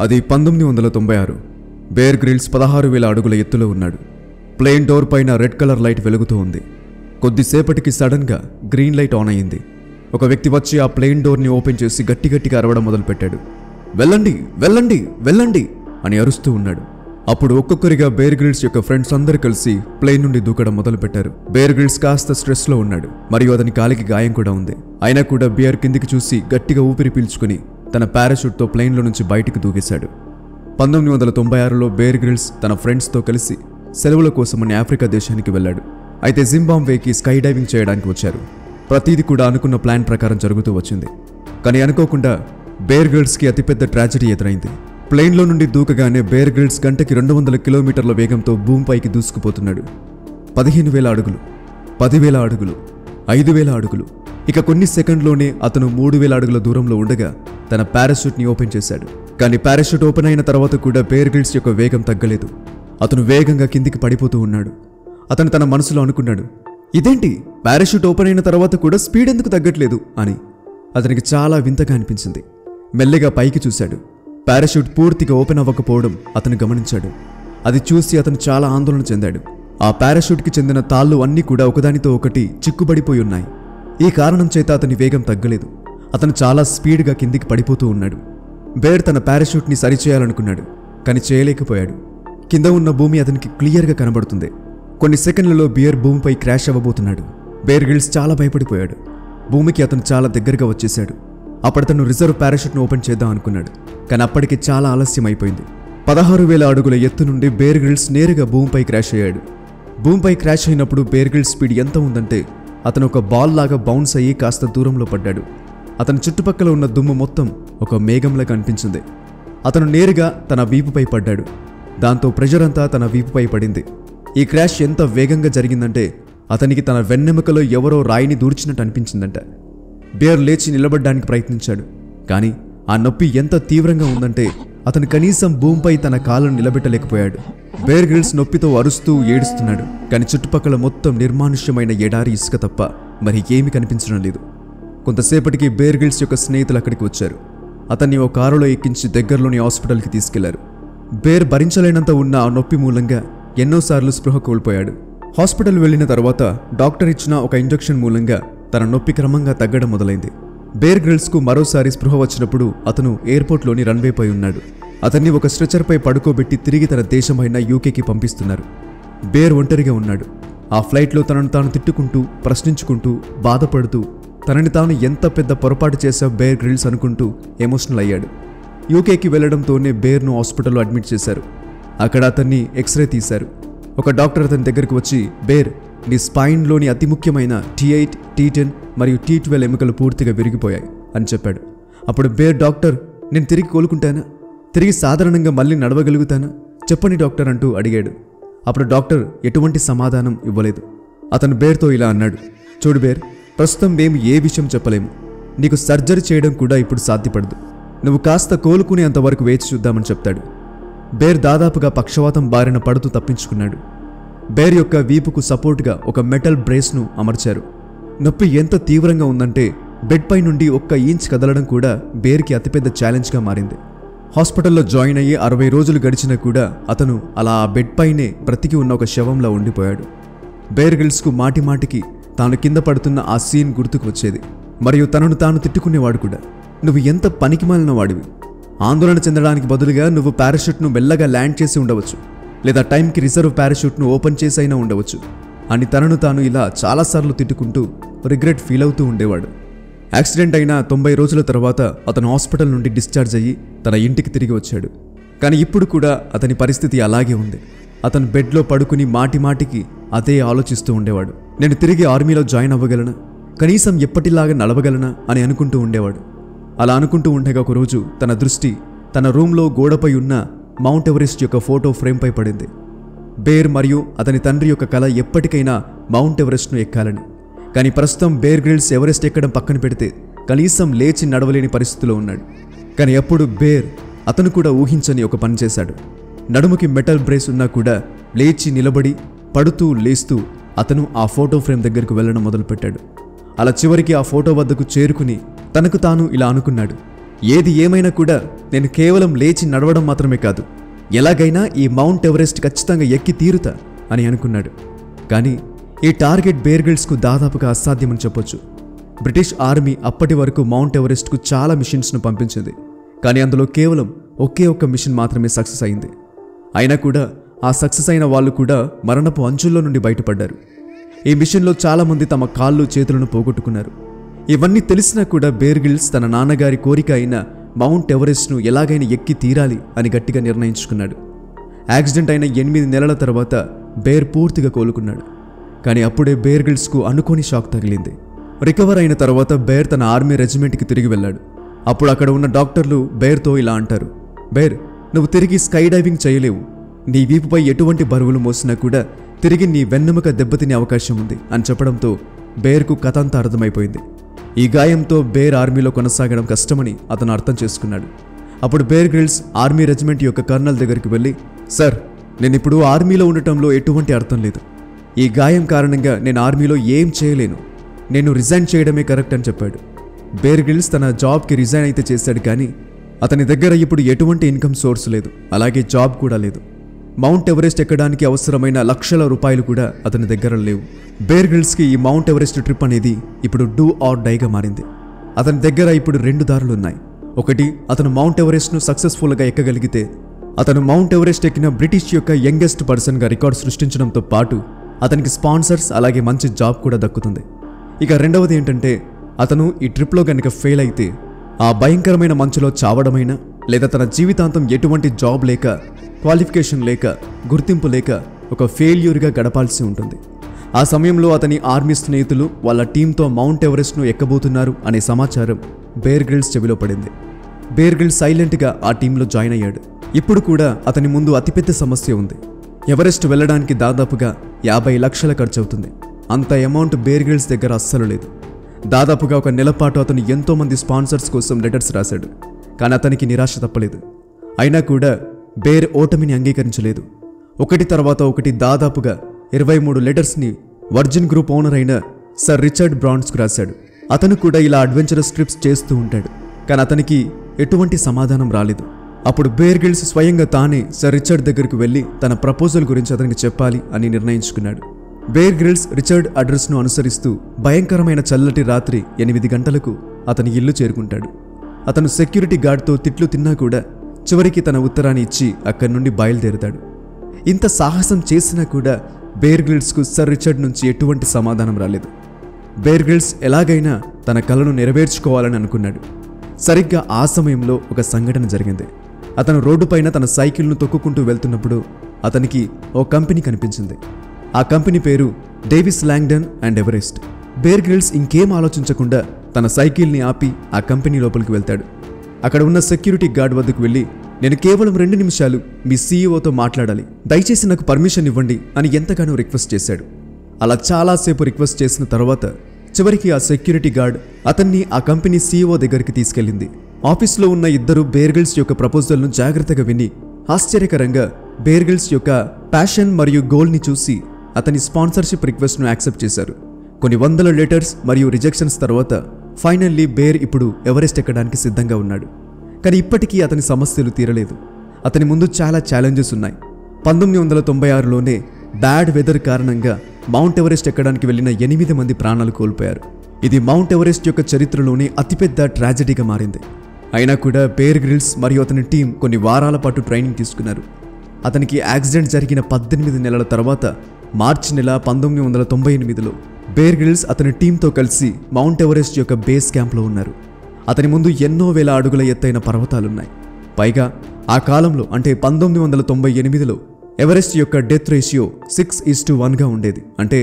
అది 1996. Bear Grylls 16,000 అడుగుల ఎత్తులో ఉన్నాడు. ప్లేన్ డోర్ పైన రెడ్ కలర్ లైట్ వెలుగుతూ ఉంది. కొద్దిసేపటికి సడన్గా గ్రీన్ లైట్ ఆన్ అయ్యింది. ఒక వ్యక్తి వచ్చి ఆ ప్లేన్ డోర్ని ఓపెన్ చేసి గట్టిగట్టిగా అరవడం మొదలుపెట్టాడు. వెళ్ళండి, వెళ్ళండి, వెళ్ళండి అని అరుస్తూ ఉన్నాడు. అప్పుడు ఒక్కొక్కరిగా బేర్ గ్రిల్స్ యొక్క ఫ్రెండ్స్ అందరూ కలిసి ప్లేన్ నుండి దూకడం మొదలుపెట్టారు. బేర్ గ్రిల్స్ కాస్త స్ట్రెస్లో ఉన్నాడు మరియు అతని కాలికి గాయం కూడా ఉంది. అయినా కూడా బియర్ కిందికి చూసి గట్టిగా ఊపిరి పీల్చుకుని తన పారాషూట్తో ప్లేన్లో నుంచి బయటికి దూకేశాడు. 1996లో బేర్ గ్రిల్స్ తన ఫ్రెండ్స్తో కలిసి సెలవుల కోసమని ఆఫ్రికా దేశానికి వెళ్ళాడు. అయితే జింబాబ్వేకి స్కై డైవింగ్ చేయడానికి వచ్చారు. ప్రతిదీ కూడా అనుకున్న ప్లాన్ ప్రకారం జరుగుతూ వచ్చింది. కానీ అనుకోకుండా బేర్ గ్రిల్స్కి అతిపెద్ద ట్రాజడీ ఎదురైంది. ప్లేన్లో నుండి దూకగానే బేర్ గ్రిల్స్ గంటకి 200 కిలోమీటర్ల వేగంతో భూమిపైకి దూసుకుపోతున్నాడు. 15,000 అడుగులు, 10,000 అడుగులు, 5,000 అడుగులు. ఇక కొన్ని సెకండ్లోనే అతను 3,000 అడుగుల దూరంలో ఉండగా తన పారాషూట్ని ఓపెన్ చేశాడు. కానీ పారాషూట్ ఓపెన్ అయిన తర్వాత కూడా బేర్ గ్రిల్స్ యొక్క వేగం తగ్గలేదు. అతను వేగంగా కిందికి పడిపోతూ ఉన్నాడు. అతను తన మనసులో అనుకున్నాడు, ఇదేంటి పారాషూట్ ఓపెన్ అయిన తర్వాత కూడా స్పీడ్ ఎందుకు తగ్గట్లేదు అని. అతనికి చాలా వింతగా అనిపించింది. మెల్లగా పైకి చూశాడు. పారాషూట్ పూర్తిగా ఓపెన్ అవ్వకపోవడం అతను గమనించాడు. అది చూసి అతను చాలా ఆందోళన చెందాడు. ఆ పారాషూట్కి చెందిన తాళ్ళు అన్నీ కూడా ఒకదానితో ఒకటి చిక్కుబడిపోయి ఉన్నాయి. ఈ కారణం చేత అతని వేగం తగ్గలేదు. అతను చాలా స్పీడ్గా కిందికి పడిపోతూ ఉన్నాడు. బేర్ తన పారాషూట్ని సరిచేయాలనుకున్నాడు, కానీ చేయలేకపోయాడు. కింద ఉన్న భూమి అతనికి క్లియర్గా కనబడుతుంది. కొన్ని సెకండ్లలో బియర్ భూమిపై క్రాష్ అవ్వబోతున్నాడు. బేర్ గ్రిల్స్ చాలా భయపడిపోయాడు. భూమికి అతను చాలా దగ్గరగా వచ్చేశాడు. అప్పుడు అతను రిజర్వ్ పారాషూట్ను ఓపెన్ చేద్దాం అనుకున్నాడు, కానీ అప్పటికి చాలా ఆలస్యం అయిపోయింది. 16,000 అడుగుల ఎత్తు నుండి బేర్ గ్రిల్స్ నేరుగా భూమిపై క్రాష్ అయ్యాడు. భూమిపై క్రాష్ అయినప్పుడు బేర్ గ్రిల్స్ స్పీడ్ ఎంత ఉందంటే అతను ఒక బాల్ లాగా బౌన్స్ అయ్యి కాస్త దూరంలో పడ్డాడు. అతని చుట్టుపక్కల ఉన్న దుమ్ము మొత్తం ఒక మేఘంలా కనిపించింది. అతను నేరుగా తన వీపుపై పడ్డాడు. దాంతో ప్రెషర్ అంతా తన వీపుపై పడింది. ఈ క్రాష్ ఎంత వేగంగా జరిగిందంటే అతనికి తన వెన్నెముకలో ఎవరో రాయిని దూర్చినట్టు అనిపించిందంట. బేర్ లేచి నిలబడడానికి ప్రయత్నించాడు, కానీ ఆ నొప్పి ఎంత తీవ్రంగా ఉందంటే అతను కనీసం భూమిపై తన కాళ్ళను నిలబెట్టలేకపోయాడు. బేర్ గ్రిల్స్ నొప్పితో అరుస్తూ ఏడుస్తున్నాడు, కానీ చుట్టుపక్కల మొత్తం నిర్మానుష్యమైన ఎడారి ఇసుక తప్ప మరి ఏమీ కనిపించడం లేదు. కొంతసేపటికి బేర్ గ్రిల్స్ యొక్క స్నేహితులు అక్కడికి వచ్చారు. అతన్ని ఓ కారులో ఎక్కించి దగ్గరలోని హాస్పిటల్కి తీసుకెళ్లారు. బేర్ భరించలేనంత ఉన్న ఆ నొప్పి మూలంగా ఎన్నోసార్లు స్పృహ కోల్పోయాడు. హాస్పిటల్ వెళ్లిన తర్వాత డాక్టర్ ఇచ్చిన ఒక ఇంజెక్షన్ మూలంగా తన నొప్పి క్రమంగా తగ్గడం మొదలైంది. బేర్ గ్రిల్స్కు మరోసారి స్పృహ వచ్చినప్పుడు అతను ఎయిర్పోర్ట్లోని రన్వేపై ఉన్నాడు. అతన్ని ఒక స్ట్రెచర్పై పడుకోబెట్టి తిరిగి తన దేశమైన యూకేకి పంపిస్తున్నారు. బేర్ ఒంటరిగా ఉన్నాడు. ఆ ఫ్లైట్లో తనను తాను తిట్టుకుంటూ, ప్రశ్నించుకుంటూ, బాధపడుతూ, తనని తాను ఎంత పెద్ద పొరపాటు చేసా బేర్ గ్రిల్స్ అనుకుంటూ ఎమోషనల్ అయ్యాడు. యూకేకి వెళ్లడంతోనే బేర్ను హాస్పిటల్లో అడ్మిట్ చేశారు. అక్కడ అతన్ని ఎక్స్రే తీశారు. ఒక డాక్టర్ అతని దగ్గరకు వచ్చి, బేర్, నీ స్పైన్లోని అతి ముఖ్యమైన T8, T10 మరియు T12 ఎముకలు పూర్తిగా విరిగిపోయాయి అని చెప్పాడు. అప్పుడు బేర్, డాక్టర్, నేను తిరిగి కోలుకుంటానా? తిరిగి సాధారణంగా మళ్ళీ నడవగలుగుతానా? చెప్పండి డాక్టర్ అంటూ అడిగాడు. అప్పుడు డాక్టర్ ఎటువంటి సమాధానం ఇవ్వలేదు. అతను బేర్తో ఇలా అన్నాడు, చూడు బేర్, ప్రస్తుతం మేము ఏ విషయం చెప్పలేము. నీకు సర్జరీ చేయడం కూడా ఇప్పుడు సాధ్యపడదు. నువ్వు కాస్త కోలుకునేంత వరకు వేచి చూద్దామని చెప్తాడు. బేర్ దాదాపుగా పక్షవాతం బారిన పడుతూ తప్పించుకున్నాడు. బేర్ యొక్క వీపుకు సపోర్ట్గా ఒక మెటల్ బ్రేస్ను అమర్చారు. నొప్పి ఎంత తీవ్రంగా ఉందంటే బెడ్ పై నుండి 1 ఇంచ్ కదలడం కూడా బేర్కి అతిపెద్ద ఛాలెంజ్గా మారింది. హాస్పిటల్లో జాయిన్ అయ్యి 60 రోజులు గడిచినా కూడా అతను అలా ఆ బెడ్ పైనే బ్రతికి ఉన్న ఒక శవంలా ఉండిపోయాడు. బేర్ గ్రిల్స్కు మాటి మాటికి తాను కింద పడుతున్న ఆ సీన్ గుర్తుకు వచ్చేది. మరియు తనను తాను తిట్టుకునేవాడు కూడా. నువ్వు ఎంత పనికిమాలిన వాడివి. ఆందోళన చెందడానికి బదులుగా నువ్వు పారాషూట్ను మెల్లగా ల్యాండ్ చేసి ఉండవచ్చు, లేదా టైంకి రిజర్వ్ పారాషూట్ను ఓపెన్ చేసి అయినా ఉండవచ్చు అని తనను తాను ఇలా చాలాసార్లు తిట్టుకుంటూ రిగ్రెట్ ఫీల్ అవుతూ ఉండేవాడు. యాక్సిడెంట్ అయిన 90 రోజుల తర్వాత అతను హాస్పిటల్ నుండి డిశ్చార్జ్ అయ్యి తన ఇంటికి తిరిగి వచ్చాడు. కానీ ఇప్పుడు కూడా అతని పరిస్థితి అలాగే ఉంది. అతను బెడ్లో పడుకుని మాటి మాటికి అదే ఆలోచిస్తూ ఉండేవాడు. నేను తిరిగి ఆర్మీలో జాయిన్ అవ్వగలనా? కనీసం ఎప్పటిలాగా నడవగలనా అని అనుకుంటూ ఉండేవాడు. అలా అనుకుంటూ ఉండగా ఒకరోజు తన దృష్టి తన రూమ్లో గోడపై ఉన్న మౌంట్ ఎవరెస్ట్ యొక్క ఫోటో ఫ్రేమ్పై పడింది. బేర్ మరియు అతని తండ్రి యొక్క కల ఎప్పటికైనా మౌంట్ ఎవరెస్ట్ను ఎక్కాలని. కానీ ప్రస్తుతం బేర్ గ్రిల్స్ ఎవరెస్ట్ ఎక్కడం పక్కన పెడితే కనీసం లేచి నడవలేని పరిస్థితిలో ఉన్నాడు. కానీ అప్పుడు బేర్ అతను కూడా ఊహించని ఒక పని చేశాడు. నడుముకి మెటల్ బ్రేస్ ఉన్నా కూడా లేచి నిలబడి పడుతూ లేస్తూ అతను ఆ ఫోటో ఫ్రేమ్ దగ్గరకు వెళ్ళడం మొదలుపెట్టాడు. అలా చివరికి ఆ ఫోటో వద్దకు చేరుకుని తనకు తాను ఇలా అనుకున్నాడు, ఏది ఏమైనా కూడా నేను కేవలం లేచి నడవడం మాత్రమే కాదు, ఎలాగైనా ఈ మౌంట్ ఎవరెస్ట్ ఖచ్చితంగా ఎక్కి తీరుతా అని అనుకున్నాడు. కానీ ఈ టార్గెట్ బేర్ గ్రిల్స్కు దాదాపుగా అసాధ్యమని చెప్పొచ్చు. బ్రిటిష్ ఆర్మీ అప్పటి వరకు మౌంట్ ఎవరెస్ట్కు చాలా మిషన్స్ను పంపించింది. కానీ అందులో కేవలం ఒకే ఒక్క మిషన్ మాత్రమే సక్సెస్ అయింది. అయినా కూడా ఆ సక్సెస్ అయిన వాళ్ళు కూడా మరణపు అంచుల్లో నుండి బయటపడ్డారు. ఈ మిషన్లో చాలామంది తమ కాళ్ళు చేతులను పోగొట్టుకున్నారు. ఇవన్నీ తెలిసినా కూడా బేర్ గ్రిల్స్ తన నాన్నగారి కోరిక అయిన మౌంట్ ఎవరెస్ట్ను ఎలాగైనా ఎక్కి తీరాలి అని గట్టిగా నిర్ణయించుకున్నాడు. యాక్సిడెంట్ అయిన 8 నెలల తర్వాత బేర్ పూర్తిగా కోలుకున్నాడు. కానీ అప్పుడే బేర్ గ్రిల్స్కు అనుకోని షాక్ తగిలింది. రికవర్ అయిన తర్వాత బేర్ తన ఆర్మీ రెజిమెంట్కి తిరిగి వెళ్ళాడు. అప్పుడు అక్కడ ఉన్న డాక్టర్లు బేర్తో ఇలా అంటారు, బేర్, నువ్వు తిరిగి స్కై డైవింగ్ చేయలేవు. నీ వీపుపై ఎటువంటి బరువులు మోసినా కూడా తిరిగి నీ వెన్నెముక దెబ్బతినే అవకాశం ఉంది అని చెప్పడంతో బేర్కు కథ అంతా అర్థమైపోయింది. ఈ గాయంతో బేర్ ఆర్మీలో కొనసాగడం కష్టమని అతను అర్థం చేసుకున్నాడు. అప్పుడు బేర్ గ్రిల్స్ ఆర్మీ రెజిమెంట్ యొక్క కర్నల్ దగ్గరికి వెళ్ళి, సార్, నేనిప్పుడు ఆర్మీలో ఉండటంలో ఎటువంటి అర్థం లేదు. ఈ గాయం కారణంగా నేను ఆర్మీలో ఏం చేయలేను. నేను రిజైన్ చేయడమే కరెక్ట్ అని చెప్పాడు. బేర్ గ్రిల్స్ తన జాబ్కి రిజైన్ అయితే చేశాడు, కానీ అతని దగ్గర ఇప్పుడు ఎటువంటి ఇన్కమ్ సోర్స్ లేదు, అలాగే జాబ్ కూడా లేదు. మౌంట్ ఎవరెస్ట్ ఎక్కడానికి అవసరమైన లక్షల రూపాయలు కూడా అతని దగ్గర లేవు. బేర్ గ్రిల్స్కి ఈ మౌంట్ ఎవరెస్ట్ ట్రిప్ అనేది ఇప్పుడు డూ ఆర్ డైగా మారింది. అతని దగ్గర ఇప్పుడు 2 దారులున్నాయి. ఒకటి, అతను మౌంట్ ఎవరెస్ట్ను సక్సెస్ఫుల్గా ఎక్కగలిగితే అతను మౌంట్ ఎవరెస్ట్ ఎక్కిన బ్రిటిష్ యొక్క యంగెస్ట్ పర్సన్గా రికార్డ్ సృష్టించడంతో పాటు అతనికి స్పాన్సర్స్ అలాగే మంచి జాబ్ కూడా దక్కుతుంది. ఇక రెండవది ఏంటంటే, అతను ఈ ట్రిప్లో కనుక ఫెయిల్ అయితే ఆ భయంకరమైన మంచులో చావడమైనా లేదా తన జీవితాంతం ఎటువంటి జాబ్ లేక, క్వాలిఫికేషన్ లేక, గుర్తింపు లేక ఒక ఫెయిల్యూర్గా గడపాల్సి ఉంటుంది. ఆ సమయంలో అతని ఆర్మీ స్నేహితులు వాళ్ళ టీంతో మౌంట్ ఎవరెస్ట్ను ఎక్కబోతున్నారు అనే సమాచారం బేర్ గ్రిల్స్ చెవిలో పడింది. బేర్ గ్రిల్స్ సైలెంట్గా ఆ టీంలో జాయిన్ అయ్యాడు. ఇప్పుడు కూడా అతని ముందు అతిపెద్ద సమస్య ఉంది. ఎవరెస్ట్ వెళ్ళడానికి దాదాపుగా 50 లక్షల ఖర్చు అవుతుంది. అంత అమౌంట్ బేర్ గ్రిల్స్ దగ్గర అస్సలు లేదు. దాదాపుగా 1 నెల పాటు అతను ఎంతోమంది స్పాన్సర్స్ కోసం లెటర్స్ రాశాడు. కానీ అతనికి నిరాశ తప్పలేదు. అయినా కూడా బేర్ ఓటమిని అంగీకరించలేదు. ఒకటి తర్వాత ఒకటి దాదాపుగా 23 లెటర్స్ని వర్జిన్ గ్రూప్ ఓనర్ అయిన సర్ రిచర్డ్ బ్రాన్స్కు రాశాడు. అతను కూడా ఇలా అడ్వెంచరస్ ట్రిప్స్ చేస్తూ ఉంటాడు. కానీ అతనికి ఎటువంటి సమాధానం రాలేదు. అప్పుడు బేర్ గ్రిల్స్ స్వయంగా తానే సర్ రిచర్డ్ దగ్గరికి వెళ్ళి తన ప్రపోజల్ గురించి అతనికి చెప్పాలి అని నిర్ణయించుకున్నాడు. బేర్ గ్రిల్స్ రిచర్డ్ అడ్రస్ను అనుసరిస్తూ భయంకరమైన చల్లటి రాత్రి 8 గంటలకు అతని ఇల్లు చేరుకుంటాడు. అతను సెక్యూరిటీ గార్డ్తో తిట్లు తిన్నా కూడా చివరికి తన ఉత్తరాన్ని ఇచ్చి అక్కడి నుండి బయలుదేరుతాడు. ఇంత సాహసం చేసినా కూడా బేర్ గ్రిల్స్కు సర్ రిచర్డ్ నుంచి ఎటువంటి సమాధానం రాలేదు. బేర్ గ్రిల్స్ ఎలాగైనా తన కలను నెరవేర్చుకోవాలని అనుకున్నాడు. సరిగ్గా ఆ సమయంలో ఒక సంఘటన జరిగింది. అతను రోడ్డుపైన తన సైకిల్ను తొక్కుకుంటూ వెళ్తున్నప్పుడు అతనికి ఓ కంపెనీ కనిపించింది. ఆ కంపెనీ పేరు Davis Langdon and Everest. Bear Grylls ఇంకేం ఆలోచించకుండా తన సైకిల్ని ఆపి ఆ కంపెనీ లోపలికి వెళ్తాడు. అక్కడ ఉన్న సెక్యూరిటీ గార్డ్ వద్దకు వెళ్ళి, నేను కేవలం 2 నిమిషాలు మీ సీఈఓతో మాట్లాడాలి, దయచేసి నాకు పర్మిషన్ ఇవ్వండి అని ఎంతగానో రిక్వెస్ట్ చేశాడు. అలా చాలాసేపు రిక్వెస్ట్ చేసిన తర్వాత చివరికి ఆ సెక్యూరిటీ గార్డ్ అతన్ని ఆ కంపెనీ సీఈఓ దగ్గరికి తీసుకెళ్ళింది. ఆఫీస్లో ఉన్న ఇద్దరు బేర్ గ్రిల్స్ యొక్క ప్రపోజల్ను జాగ్రత్తగా విని ఆశ్చర్యకరంగా బేర్ గ్రిల్స్ యొక్క ప్యాషన్ మరియు గోల్ని చూసి అతని స్పాన్సర్షిప్ రిక్వెస్ట్ను యాక్సెప్ట్ చేశారు. కొన్ని వందల లెటర్స్ మరియు రిజెక్షన్స్ తర్వాత ఫైనల్లీ బేర్ ఇప్పుడు ఎవరెస్ట్ ఎక్కడానికి సిద్ధంగా ఉన్నాడు. కానీ ఇప్పటికీ అతని సమస్యలు తీరలేదు. అతని ముందు చాలా ఛాలెంజెస్ ఉన్నాయి. 1996లోనే బ్యాడ్ వెదర్ కారణంగా మౌంట్ ఎవరెస్ట్ ఎక్కడానికి వెళ్లిన 8 మంది ప్రాణాలు కోల్పోయారు. ఇది మౌంట్ ఎవరెస్ట్ యొక్క చరిత్రలోనే అతిపెద్ద ట్రాజెడీగా మారింది. అయినా కూడా బేర్ గ్రిల్స్ మరియు అతని టీం కొన్ని వారాల పాటు ట్రైనింగ్ తీసుకున్నారు. అతనికి యాక్సిడెంట్ జరిగిన 18 నెలల తర్వాత మార్చి నెల 1998లో బేర్ గ్రిల్స్ అతని టీంతో కలిసి మౌంట్ ఎవరెస్ట్ యొక్క బేస్ క్యాంప్లో ఉన్నారు. అతని ముందు ఎన్నో వేల అడుగుల ఎత్తైన పర్వతాలున్నాయి. పైగా ఆ కాలంలో అంటే 1998లో ఎవరెస్ట్ యొక్క డెత్ రేషియో 6:1గా ఉండేది. అంటే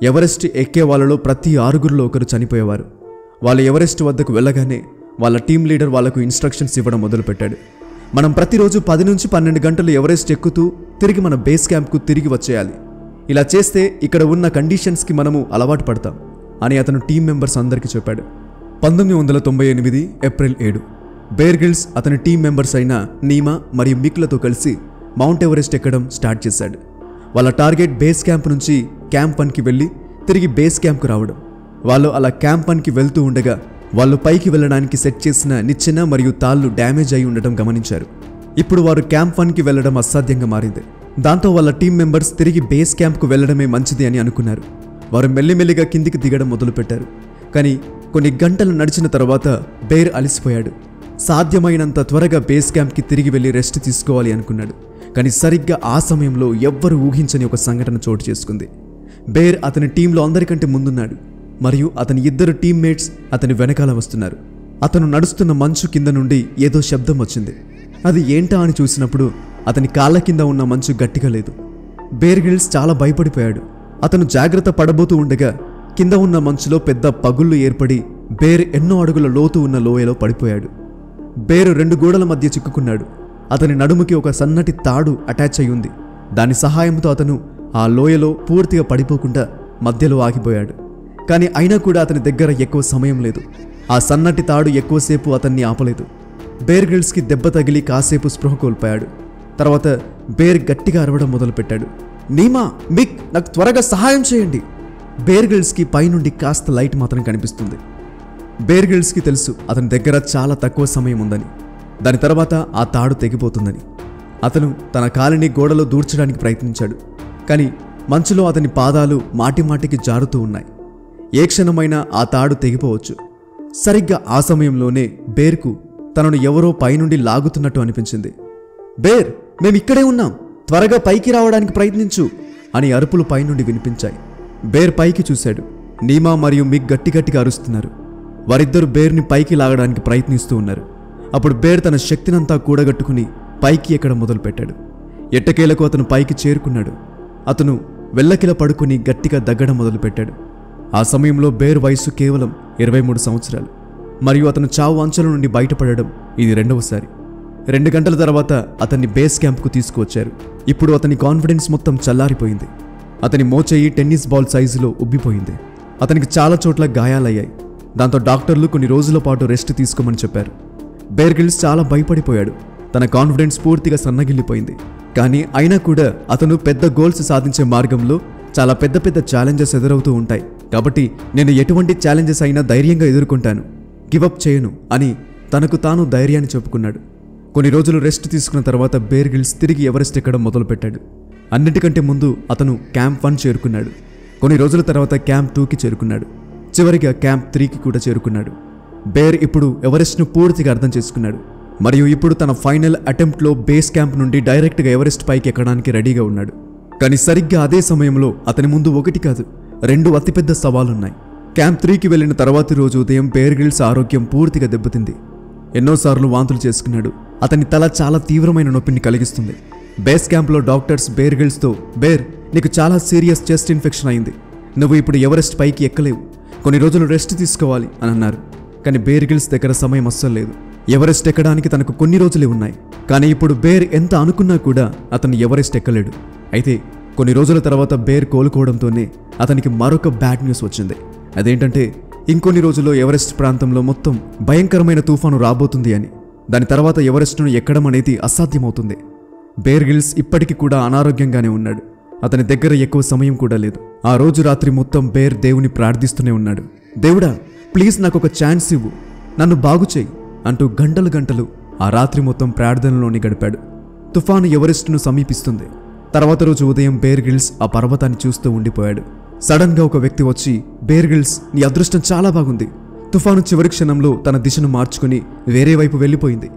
ఎవరెస్ట్ ఎక్కే వాళ్ళలో ప్రతి 6గురిలో ఒకరు చనిపోయేవారు. వాళ్ళు ఎవరెస్ట్ వద్దకు వెళ్ళగానే వాళ్ళ టీం లీడర్ వాళ్లకు ఇన్స్ట్రక్షన్స్ ఇవ్వడం మొదలుపెట్టాడు. మనం ప్రతిరోజు 10 నుంచి 12 గంటలు ఎవరెస్ట్ ఎక్కుతూ తిరిగి మన బేస్ క్యాంప్కు తిరిగి వచ్చేయాలి. ఇలా చేస్తే ఇక్కడ ఉన్న కండిషన్స్కి మనము అలవాటు పడతాం అని అతను టీం మెంబర్స్ అందరికీ చెప్పాడు. 1998 ఏప్రిల్ 7 బేర్ గ్రిల్స్ అతని టీం మెంబర్స్ అయిన నీమా మరియు మిక్లతో కలిసి మౌంట్ ఎవరెస్ట్ ఎక్కడం స్టార్ట్ చేశాడు. వాళ్ళ టార్గెట్ బేస్ క్యాంప్ నుంచి క్యాంప్ 1కి వెళ్ళి తిరిగి బేస్ క్యాంప్కు రావడం. వాళ్ళు అలా క్యాంప్ 1కి వెళ్తూ ఉండగా వాళ్ళు పైకి వెళ్లడానికి సెట్ చేసిన నిచ్చెన మరియు తాళ్లు డ్యామేజ్ అయి ఉండటం గమనించారు. ఇప్పుడు వారు క్యాంప్ 1కి వెళ్లడం అసాధ్యంగా మారింది. దాంతో వాళ్ళ టీం మెంబర్స్ తిరిగి బేస్ క్యాంప్కు వెళ్లడమే మంచిది అని అనుకున్నారు. వారు మెల్లిమెల్లిగా కిందికి దిగడం మొదలుపెట్టారు. కానీ కొన్ని గంటలు నడిచిన తర్వాత బేర్ అలసిపోయాడు. సాధ్యమైనంత త్వరగా బేస్ క్యాంప్కి తిరిగి వెళ్లి రెస్ట్ తీసుకోవాలి అనుకున్నాడు. కానీ సరిగ్గా ఆ సమయంలో ఎవ్వరూ ఊహించని ఒక సంఘటన చోటు చేసుకుంది. బేర్ అతని టీంలో అందరికంటే ముందున్నాడు మరియు అతని 2 టీమ్మేట్స్ అతని వెనకాల వస్తున్నారు. అతను నడుస్తున్న మంచు కింద నుండి ఏదో శబ్దం వచ్చింది. అది ఏంటా అని చూసినప్పుడు అతని కాళ్ళ కింద ఉన్న మంచు గట్టిగా లేదు. బేర్ గ్రిల్స్ చాలా భయపడిపోయాడు. అతను జాగ్రత్త పడబోతూ ఉండగా కింద ఉన్న మంచులో పెద్ద పగుళ్ళు ఏర్పడి బేర్ ఎన్నో అడుగుల లోతు ఉన్న లోయలో పడిపోయాడు. బేరు 2 గోడల మధ్య చిక్కుకున్నాడు. అతని నడుముకి ఒక సన్నటి తాడు అటాచ్ అయి ఉంది. దాని సహాయంతో అతను ఆ లోయలో పూర్తిగా పడిపోకుండా మధ్యలో ఆగిపోయాడు. కానీ అయినా కూడా అతని దగ్గర ఎక్కువ సమయం లేదు. ఆ సన్నటి తాడు ఎక్కువసేపు అతన్ని ఆపలేదు. బేర్ గ్రిల్స్కి దెబ్బ తగిలి కాసేపు స్పృహ కోల్పోయాడు. తర్వాత బేర్ గట్టిగా అరవడం మొదలుపెట్టాడు. నీమా, మిక్, నాకు త్వరగా సహాయం చేయండి. బేర్ గ్రిల్స్కి పైనుండి కాస్త లైట్ మాత్రం కనిపిస్తుంది. బేర్ గ్రిల్స్కి తెలుసు అతని దగ్గర చాలా తక్కువ సమయం ఉందని. దాని తర్వాత ఆ తాడు తెగిపోతుందని. అతను తన కాలిని గోడలో దూర్చడానికి ప్రయత్నించాడు. కానీ మంచులో అతని పాదాలు మాటిమాటికి జారుతూ ఉన్నాయి. ఏ క్షణమైనా ఆ తాడు తెగిపోవచ్చు. సరిగ్గా ఆ సమయంలోనే బేర్కు తనను ఎవరో పైనుండి లాగుతున్నట్టు అనిపించింది. బేర్, మేమిక్కడే ఉన్నాం, త్వరగా పైకి రావడానికి ప్రయత్నించు అని అరుపులు పైనుండి వినిపించాయి. బేర్ పైకి చూశాడు. నీమా మరియు మిక్ గట్టిగట్టిగా అరుస్తున్నారు. వారిద్దరూ బేర్ని పైకి లాగడానికి ప్రయత్నిస్తూ ఉన్నారు. అప్పుడు బేర్ తన శక్తినంతా కూడగట్టుకుని పైకి ఎక్కడం మొదలుపెట్టాడు. ఎట్టకేలకు అతను పైకి చేరుకున్నాడు. అతను వెల్లకిల పడుకుని గట్టిగా దగ్గడం మొదలుపెట్టాడు. ఆ సమయంలో బేర్ వయసు కేవలం 23 సంవత్సరాలు మరియు అతను చావు అంచుల నుండి బయటపడడం ఇది 2వసారి. 2 గంటల తర్వాత అతన్ని బేస్ క్యాంప్కు తీసుకువచ్చారు. ఇప్పుడు అతని కాన్ఫిడెన్స్ మొత్తం చల్లారిపోయింది. అతని మోచేయి టెన్నిస్ బాల్ సైజులో ఉబ్బిపోయింది. అతనికి చాలా చోట్ల గాయాలయ్యాయి. దాంతో డాక్టర్లు కొన్ని రోజుల పాటు రెస్ట్ తీసుకోమని చెప్పారు. బేర్ గ్రిల్స్ చాలా భయపడిపోయాడు. తన కాన్ఫిడెన్స్ పూర్తిగా సన్నగిల్లిపోయింది. కానీ అయినా కూడా అతను పెద్ద గోల్స్ సాధించే మార్గంలో చాలా పెద్ద పెద్ద ఛాలెంజెస్ ఎదురవుతూ ఉంటాయి. కాబట్టి నేను ఎటువంటి ఛాలెంజెస్ అయినా ధైర్యంగా ఎదుర్కొంటాను, గివప్ చేయను అని తనకు తాను ధైర్యాన్ని చెప్పుకున్నాడు. కొన్ని రోజులు రెస్ట్ తీసుకున్న తర్వాత బేర్ గ్రిల్స్ తిరిగి ఎవరెస్ట్ ఎక్కడం మొదలుపెట్టాడు. అన్నిటికంటే ముందు అతను క్యాంప్ 1 చేరుకున్నాడు. కొన్ని రోజుల తర్వాత క్యాంప్ 2కి చేరుకున్నాడు. చివరిగా క్యాంప్ 3కి కూడా చేరుకున్నాడు. బేర్ ఇప్పుడు ఎవరెస్ట్ను పూర్తిగా అర్థం చేసుకున్నాడు మరియు ఇప్పుడు తన ఫైనల్ అటెంప్ట్లో బేస్ క్యాంప్ నుండి డైరెక్ట్గా ఎవరెస్ట్ పైకి ఎక్కడానికి రెడీగా ఉన్నాడు. కానీ సరిగ్గా అదే సమయంలో అతని ముందు 1 కాదు 2 అతిపెద్ద సవాలున్నాయి. క్యాంప్ 3కి వెళ్లిన తర్వాతి రోజు ఉదయం బేర్ గ్రిల్స్ ఆరోగ్యం పూర్తిగా దెబ్బతింది. ఎన్నోసార్లు వాంతులు చేసుకున్నాడు. అతని తల చాలా తీవ్రమైన నొప్పిని కలిగిస్తుంది. బేస్ క్యాంప్లో డాక్టర్స్ బేర్ గ్రిల్స్తో, బేర్, నీకు చాలా సీరియస్ చెస్ట్ ఇన్ఫెక్షన్ అయింది, నువ్వు ఇప్పుడు ఎవరెస్ట్ పైకి ఎక్కలేవు, కొన్ని రోజులు రెస్ట్ తీసుకోవాలి అని అన్నారు. కానీ బేర్ గ్రిల్స్ దగ్గర సమయం అస్సలు లేదు. ఎవరెస్ట్ ఎక్కడానికి తనకు కొన్ని రోజులే ఉన్నాయి. కానీ ఇప్పుడు బేర్ ఎంత అనుకున్నా కూడా అతను ఎవరెస్ట్ ఎక్కలేడు. అయితే కొన్ని రోజుల తర్వాత బేర్ కోలుకోవడంతోనే అతనికి మరొక బ్యాడ్ న్యూస్ వచ్చింది. అదేంటంటే ఇంకొన్ని రోజుల్లో ఎవరెస్ట్ ప్రాంతంలో మొత్తం భయంకరమైన తుఫాను రాబోతుంది అని. దాని తర్వాత ఎవరెస్ట్ను ఎక్కడం అనేది అసాధ్యమవుతుంది. బేర్ గ్రిల్స్ ఇప్పటికీ కూడా అనారోగ్యంగానే ఉన్నాడు. అతని దగ్గర ఎక్కువ సమయం కూడా లేదు. ఆ రోజు రాత్రి మొత్తం బేర్ దేవుని ప్రార్థిస్తూనే ఉన్నాడు. దేవుడా, ప్లీజ్ నాకు ఒక ఛాన్స్ ఇవ్వు, నన్ను బాగు చేయి అంటూ గంటలు గంటలు ఆ రాత్రి మొత్తం ప్రార్థనలోని గడిపాడు. తుఫాను ఎవరెస్ట్ను సమీపిస్తుంది. తర్వాత రోజు ఉదయం బేర్ గ్రిల్స్ ఆ పర్వతాన్ని చూస్తూ ఉండిపోయాడు. సడన్ గా ఒక వ్యక్తి వచ్చి, బేర్ గ్రిల్స్, నీ అదృష్టం చాలా బాగుంది, తుఫాను చివరి క్షణంలో తన దిశను మార్చుకుని వేరే వైపు వెళ్ళిపోయింది.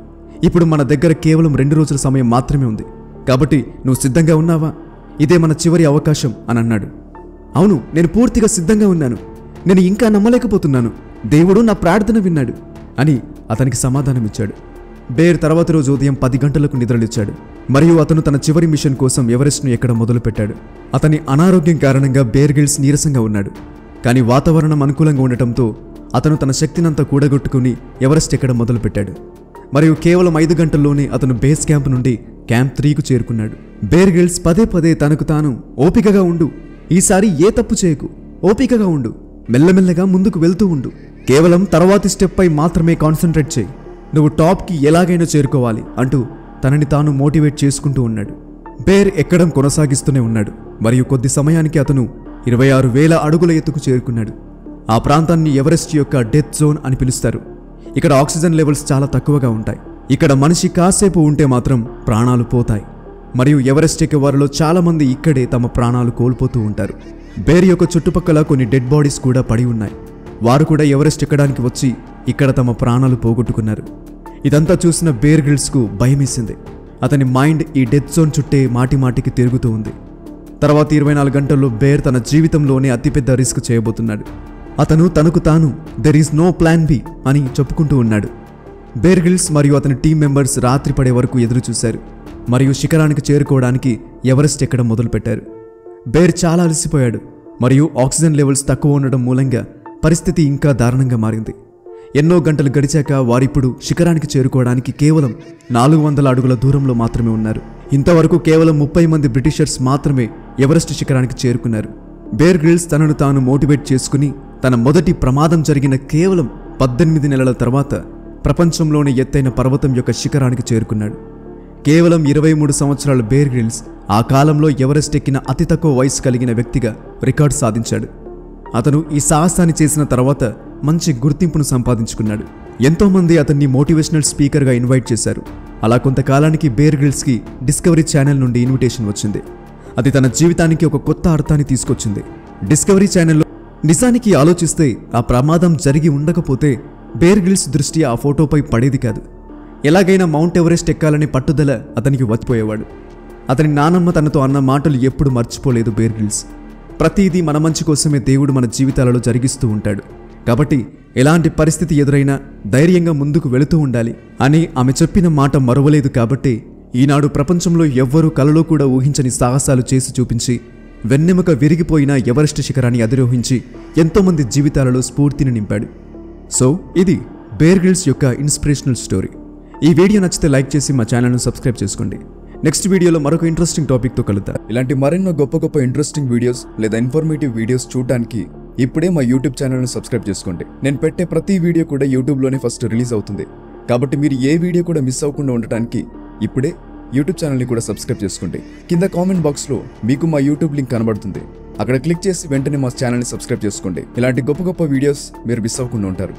ఇప్పుడు మన దగ్గర కేవలం 2 రోజుల సమయం మాత్రమే ఉంది, కాబట్టి నువ్వు సిద్ధంగా ఉన్నావా? ఇదే మన చివరి అవకాశం అని అన్నాడు. అవును, నేను పూర్తిగా సిద్ధంగా ఉన్నాను, నేను ఇంకా నమ్మలేకపోతున్నాను, దేవుడు నా ప్రార్థన విన్నాడు అని అతనికి సమాధానమిచ్చాడు. బేర్ తర్వాత రోజు ఉదయం 10 గంటలకు నిద్రలేచాడు మరియు అతను తన చివరి మిషన్ కోసం ఎవరెస్ట్ను ఎక్కడం మొదలుపెట్టాడు. అతని అనారోగ్యం కారణంగా బేర్ గ్రిల్స్ నీరసంగా ఉన్నాడు. కానీ వాతావరణం అనుకూలంగా ఉండటంతో అతను తన శక్తినంతా కూడగొట్టుకుని ఎవరెస్ట్ ఎక్కడం మొదలుపెట్టాడు. మరియు కేవలం 5 గంటల్లోనే అతను బేస్ క్యాంప్ నుండి క్యాంప్ 3కు చేరుకున్నాడు. బేర్ గ్రిల్స్ పదే పదే తనకు తాను, ఓపికగా ఉండు, ఈసారి ఏ తప్పు చేయకు, ఓపికగా ఉండు, మెల్లమెల్లగా ముందుకు వెళ్తూ ఉండు, కేవలం తర్వాతి స్టెప్ పై మాత్రమే కాన్సన్ట్రేట్ చేయి, నువ్వు టాప్కి ఎలాగైనా చేరుకోవాలి అంటూ తనని తాను మోటివేట్ చేసుకుంటూ ఉన్నాడు. బేర్ ఎక్కడం కొనసాగిస్తూనే ఉన్నాడు మరియు కొద్ది సమయానికి అతను 26,000 అడుగుల ఎత్తుకు చేరుకున్నాడు. ఆ ప్రాంతాన్ని ఎవరెస్ట్ యొక్క డెత్ జోన్ అని పిలుస్తారు. ఇక్కడ ఆక్సిజన్ లెవెల్స్ చాలా తక్కువగా ఉంటాయి. ఇక్కడ మనిషి కాసేపు ఉంటే మాత్రం ప్రాణాలు పోతాయి. మరియు ఎవరెస్ట్ ఎక్కే వారిలో చాలా మంది ఇక్కడే తమ ప్రాణాలు కోల్పోతూ ఉంటారు. బేర్ యొక్క చుట్టుపక్కల కొన్ని డెడ్ బాడీస్ కూడా పడి ఉన్నాయి. వారు కూడా ఎవరెస్ట్ ఎక్కడానికి వచ్చి ఇక్కడ తమ ప్రాణాలు పోగొట్టుకున్నారు. ఇదంతా చూసిన బేర్ గ్రిల్స్కు భయమేసింది. అతని మైండ్ ఈ డెత్ జోన్ చుట్టే మాటిమాటికి తిరుగుతూ ఉంది. తర్వాత 24 గంటల్లో బేర్ తన జీవితంలోనే అతిపెద్ద రిస్క్ చేయబోతున్నాడు. అతను తనకు తాను there is no plan B అని చెప్పుకుంటూ ఉన్నాడు. బేర్ గ్రిల్స్ మరియు అతని టీం మెంబర్స్ రాత్రి పడే వరకు ఎదురు చూశారు మరియు శిఖరానికి చేరుకోవడానికి ఎవరెస్ట్ ఎక్కడం మొదలుపెట్టారు. బేర్ చాలా అలసిపోయాడు మరియు ఆక్సిజన్ లెవెల్స్ తక్కువ ఉండడం మూలంగా పరిస్థితి ఇంకా దారుణంగా మారింది. ఎన్నో గంటలు గడిచాక వారిప్పుడు శిఖరానికి చేరుకోవడానికి కేవలం 400 అడుగుల దూరంలో మాత్రమే ఉన్నారు. ఇంతవరకు కేవలం 30 మంది బ్రిటిషర్స్ మాత్రమే ఎవరెస్ట్ శిఖరానికి చేరుకున్నారు. బేర్ గ్రిల్స్ తనను తాను మోటివేట్ చేసుకుని తన మొదటి ప్రమాదం జరిగిన కేవలం 18 నెలల తర్వాత ప్రపంచంలోని ఎత్తైన పర్వతం యొక్క శిఖరానికి చేరుకున్నాడు. కేవలం 23 సంవత్సరాల బేర్ గ్రిల్స్ ఆ కాలంలో ఎవరెస్ట్ ఎక్కిన అతి తక్కువ వయసు కలిగిన వ్యక్తిగా రికార్డు సాధించాడు. అతను ఈ సాహసాన్ని చేసిన తర్వాత మంచి గుర్తింపును సంపాదించుకున్నాడు. ఎంతోమంది అతన్ని మోటివేషనల్ స్పీకర్గా ఇన్వైట్ చేశారు. అలా కొంతకాలానికి బేర్ గ్రిల్స్కి డిస్కవరీ ఛానల్ నుండి ఇన్విటేషన్ వచ్చింది. అది తన జీవితానికి ఒక కొత్త అర్థాన్ని తీసుకొచ్చింది. డిస్కవరీ ఛానల్లో నిజానికి ఆలోచిస్తే ఆ ప్రమాదం జరిగి ఉండకపోతే బేర్ గ్రిల్స్ దృష్టి ఆ ఫోటోపై పడేది కాదు. ఎలాగైనా మౌంట్ ఎవరెస్ట్ ఎక్కాలని పట్టుదల అతనికి వచ్చిపోయేవాడు. అతని నానమ్మ తనతో అన్న మాటలు ఎప్పుడు మర్చిపోలేదు బేర్ గ్రిల్స్. ప్రతిదీ మన మంచి కోసమే దేవుడు మన జీవితాలలో జరిగిస్తూ ఉంటాడు. కాబట్టి ఎలాంటి పరిస్థితి ఎదురైనా ధైర్యంగా ముందుకు వెళుతూ ఉండాలి అని ఆమె చెప్పిన మాట మరువలేదు. కాబట్టి ఈనాడు ప్రపంచంలో ఎవ్వరూ కలలో కూడా ఊహించని సాహసాలు చేసి చూపించి వెన్నెముక విరిగిపోయిన ఎవరెస్ట్ శిఖరాన్ని అధిరోహించి ఎంతోమంది జీవితాలలో స్ఫూర్తిని నింపాడు. సో ఇది బేర్ గ్రిల్స్ యొక్క ఇన్స్పిరేషనల్ స్టోరీ. ఈ వీడియో నచ్చితే లైక్ చేసి మా ఛానల్ను సబ్స్క్రైబ్ చేసుకోండి. నెక్స్ట్ వీడియోలో మరొక ఇంట్రెస్టింగ్ టాపిక్తో కలుద్దాం. ఇలాంటి మరెన్నో గొప్ప ఇంట్రెస్టింగ్ వీడియోస్ లేదా ఇన్ఫర్మేటివ్ వీడియోస్ చూడడానికి ఇప్పుడే మా యూట్యూబ్ ఛానల్ను సబ్స్క్రైబ్ చేసుకోండి. నేను పెట్టే ప్రతి వీడియో కూడా యూట్యూబ్లోనే ఫస్ట్ రిలీజ్ అవుతుంది. కాబట్టి మీరు ఏ వీడియో కూడా మిస్ అవ్వకుండా ఉండటానికి ఇప్పుడే యూట్యూబ్ ఛానల్ని కూడా సబ్స్క్రైబ్ చేసుకోండి. కింద కామెంట్ బాక్స్లో మీకు మా యూట్యూబ్ లింక్ కనబడుతుంది. అక్కడ క్లిక్ చేసి వెంటనే మా ఛానల్ని సబ్స్క్రైబ్ చేసుకోండి. ఇలాంటి గొప్ప వీడియోస్ మీరు మిస్ అవ్వకుండా ఉంటారు.